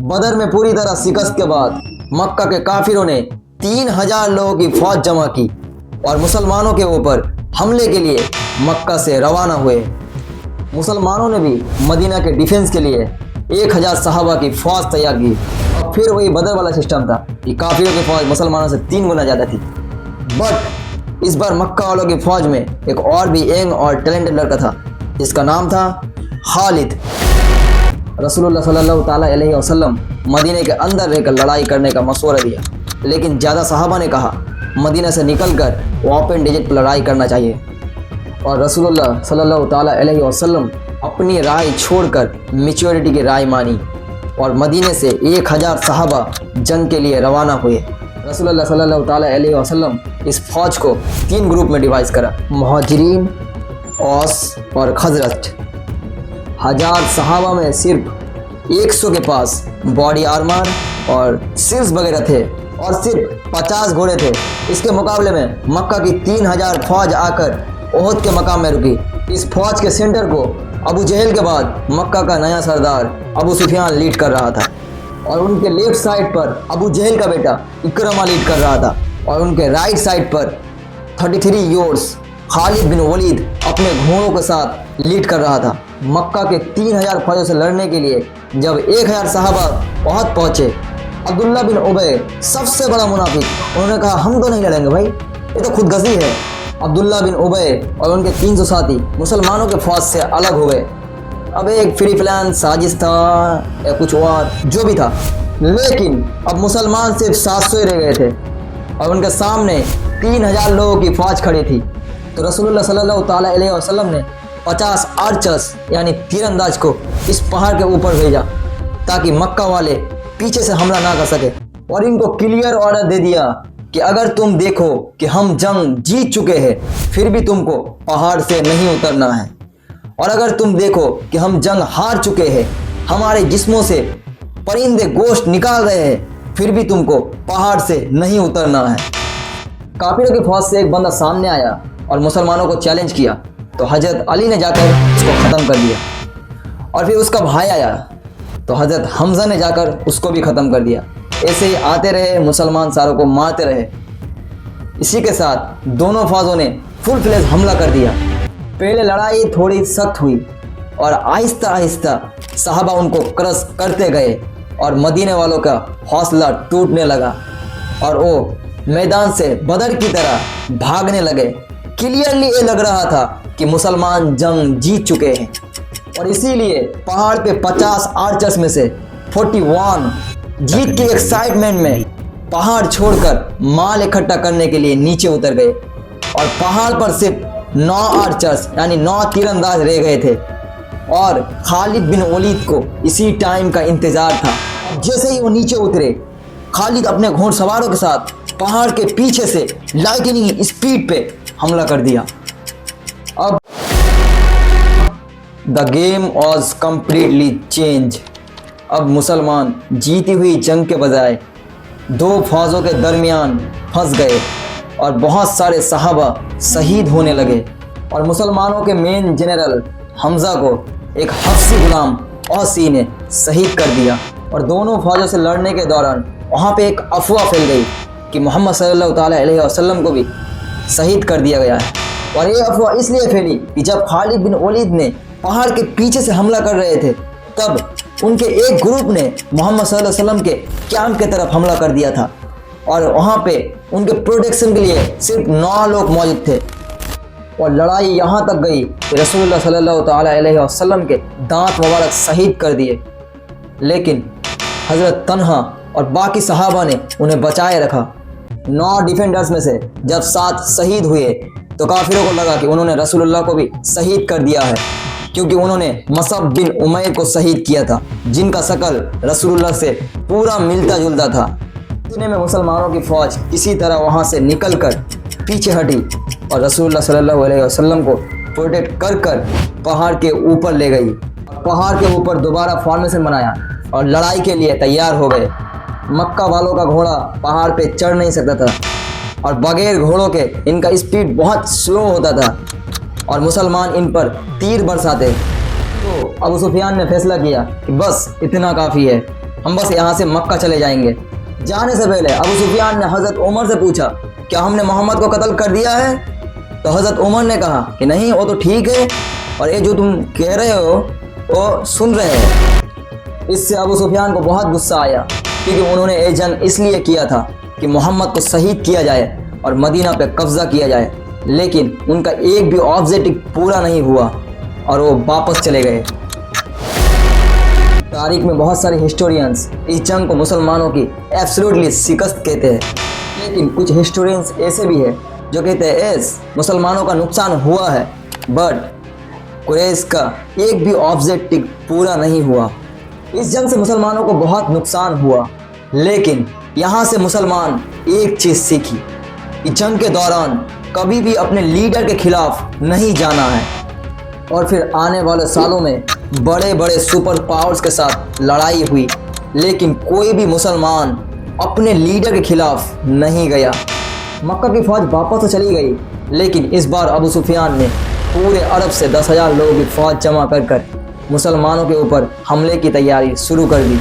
बदर में पूरी तरह शिकस्त के बाद मक्का के काफिरों ने 3000 लोगों की फौज जमा की और मुसलमानों के ऊपर हमले के लिए मक्का से रवाना हुए। मुसलमानों ने भी मदीना के डिफेंस के लिए 1000 सहाबा की फौज तैयार की। और फिर वही बदर वाला सिस्टम था कि काफिरों की फौज मुसलमानों से 3 गुना ज़्यादा थी। बट इस बार मक्का वालों की फौज में एक और भी यंग और टैलेंटेड लड़का था जिसका नाम था खालिद। रसूलुल्लाह सल्लल्लाहु ताला अलैहि वसल्लम मदीने के अंदर रहकर लड़ाई करने का मशवरा दिया, लेकिन ज़्यादा सहाबा ने कहा मदीना से निकलकर ओपन डिजिट पर लड़ाई करना चाहिए। और रसूलुल्लाह सल्लल्लाहु ताला अलैहि वसल्लम अपनी राय छोड़कर मैच्योरिटी की राय मानी और मदीने से 1000 सहाबा जंग के लिए रवाना हुए। रसूलुल्लाह सल्लल्लाहु ताला अलैहि वसल्लम इस फौज को 3 ग्रुप में डिवाइड करा, मुहाजिरीन, औस और खजरज। 1000 सहाबा में सिर्फ 100 के पास बॉडी आर्मर और सिर्स वगैरह थे और सिर्फ 50 घोड़े थे। इसके मुकाबले में मक्का की 3000 फौज आकर ओहद के मकाम में रुकी। इस फौज के सेंटर को अबू जहल के बाद मक्का का नया सरदार अबू सुफियान लीड कर रहा था और उनके लेफ्ट साइड पर अबू जहल का बेटा इकरमा लीड कर रहा था और उनके राइट साइड पर 33 ईयर्स खालिद बिन वलीद अपने घोड़ों के साथ लीड कर रहा था। मक्का के 3000 फौजों से लड़ने के लिए जब 1000 सहाबा ओहद पहुंचे, अब्दुल्ला बिन उबय सबसे बड़ा मुनाफिक, उन्होंने कहा हम तो नहीं लड़ेंगे भाई, ये तो खुदगर्जी है। अब्दुल्ला बिन उबय और उनके 300 साथी मुसलमानों के फौज से अलग हो गए। अब एक फ्री प्लान साजिश था या कुछ और जो भी था, लेकिन अब मुसलमान सिर्फ 700 ही रह गए थे और उनके सामने 3000 लोगों की फौज खड़ी थी। तो रसूलुल्लाह सल्लल्लाहु ताला अलैहि वसल्लम ने 50 आर्चर्स यानी तीरंदाज को इस पहाड़ के ऊपर भेजा ताकि मक्का वाले पीछे से हमला ना कर सके और इनको क्लियर ऑर्डर दे दिया कि अगर तुम देखो कि हम जंग जीत चुके हैं फिर भी तुमको पहाड़ से नहीं उतरना है, और अगर तुम देखो कि हम जंग हार चुके हैं, हमारे जिस्मों से परिंदे गोश्त निकाल रहे हैं, फिर भी तुमको पहाड़ से नहीं उतरना है। काफिरों की फौज से एक बंदा सामने आया और मुसलमानों को चैलेंज किया, तो हजरत अली ने जाकर उसको ख़त्म कर दिया। और फिर उसका भाई आया तो हजरत हमज़ा ने जाकर उसको भी ख़त्म कर दिया। ऐसे ही आते रहे, मुसलमान सारों को मारते रहे। इसी के साथ दोनों फौजों ने फुल फ्लेज हमला कर दिया। पहले लड़ाई थोड़ी सख्त हुई और आहिस्ता आहिस्ता सहाबा उनको क्रश करते गए और मदीने वालों का हौसला टूटने लगा और वो मैदान से बदर की तरह भागने लगे। क्लियरली ये लग रहा था कि मुसलमान जंग जीत चुके हैं और इसीलिए पहाड़ पे 50 आर्चर्स में से 41 जीत के एक्साइटमेंट में पहाड़ छोड़कर माल इकट्ठा करने के लिए नीचे उतर गए और पहाड़ पर सिर्फ 9 आर्चर्स यानी 9 तीरंदाज रह गए थे और खालिद बिन वलीद को इसी टाइम का इंतज़ार था। जैसे ही वो नीचे उतरे, खालिद अपने घोड़सवारों के साथ पहाड़ के पीछे से लाइटनिंग स्पीड पे हमला कर दिया। अब the game was completely change. अब मुसलमान जीती हुई जंग के बजाय 2 फौजों के दरमियान फंस गए और बहुत सारे सहाबा शहीद होने लगे और मुसलमानों के मेन जनरल हमज़ा को एक हफ्सी गुलाम औसी ने शहीद कर दिया। और दोनों फौजों से लड़ने के दौरान वहाँ पे एक अफवाह फैल गई कि मोहम्मद सल्लल्लाहु ताला अलैहि वसल्लम को भी शहीद कर दिया गया है। और ये अफवाह इसलिए फैली कि जब खालिद बिन वलीद ने पहाड़ के पीछे से हमला कर रहे थे, तब उनके एक ग्रुप ने मोहम्मद सल्लल्लाहु अलैहि वसल्लम के कैंप की तरफ हमला कर दिया था और वहाँ पे उनके प्रोटेक्शन के लिए सिर्फ 9 लोग मौजूद थे। और लड़ाई यहाँ तक गई कि रसूलुल्लाह सल्लल्लाहु ताला अलैहि वसल्लम के दांत मुबारक शहीद कर दिए, लेकिन हज़रत तन्हा और बाकी सहाबा ने उन्हें बचाए रखा। 9 डिफेंडर्स में से जब 7 शहीद हुए तो काफिरों को लगा कि उन्होंने रसूलुल्लाह को भी शहीद कर दिया है, क्योंकि उन्होंने मसअब बिन उमैर को शहीद किया था जिनका शकल रसूलुल्लाह से पूरा मिलता जुलता था। इतने में मुसलमानों की फौज किसी तरह वहाँ से निकलकर पीछे हटी और रसूलुल्लाह सल्लल्लाहु अलैहि वसल्लम को प्रोटेक्ट कर कर पहाड़ के ऊपर ले गई। पहाड़ के ऊपर दोबारा फॉर्मेशन बनाया और लड़ाई के लिए तैयार हो गए। मक्का वालों का घोड़ा पहाड़ पे चढ़ नहीं सकता था और बगैर घोड़ों के इनका स्पीड बहुत स्लो होता था और मुसलमान इन पर तीर बरसाते। तो अबू सुफियान ने फैसला किया कि बस इतना काफ़ी है, हम बस यहाँ से मक्का चले जाएंगे। जाने से पहले अबू सुफियान ने हज़रत उमर से पूछा, क्या हमने मोहम्मद को कत्ल कर दिया है? तो हज़रत उमर ने कहा कि नहीं, वो तो ठीक है, और ये जो तुम कह रहे हो वो सुन रहे हैं। इससे अबू सुफियान को बहुत गुस्सा आया, क्योंकि उन्होंने ये जंग इसलिए किया था कि मोहम्मद को शहीद किया जाए और मदीना पे कब्ज़ा किया जाए, लेकिन उनका एक भी ऑब्जेक्टिव पूरा नहीं हुआ और वो वापस चले गए। तारीख में बहुत सारे हिस्टोरियंस इस जंग को मुसलमानों की एब्सोल्युटली शिकस्त कहते हैं, लेकिन कुछ हिस्टोरियंस ऐसे भी हैं जो कहते हैं एस मुसलमानों का नुकसान हुआ है, बट कुरैश का एक भी ऑब्जेक्टिव पूरा नहीं हुआ। इस जंग से मुसलमानों को बहुत नुकसान हुआ, लेकिन यहाँ से मुसलमान एक चीज़ सीखी कि जंग के दौरान कभी भी अपने लीडर के खिलाफ नहीं जाना है। और फिर आने वाले सालों में बड़े बड़े सुपर पावर्स के साथ लड़ाई हुई, लेकिन कोई भी मुसलमान अपने लीडर के खिलाफ नहीं गया। मक्का की फ़ौज वापस तो चली गई, लेकिन इस बार अबू सुफियान ने पूरे अरब से 10,000 लोगों की फ़ौज जमा कर मुसलमानों के ऊपर हमले की तैयारी शुरू कर दी।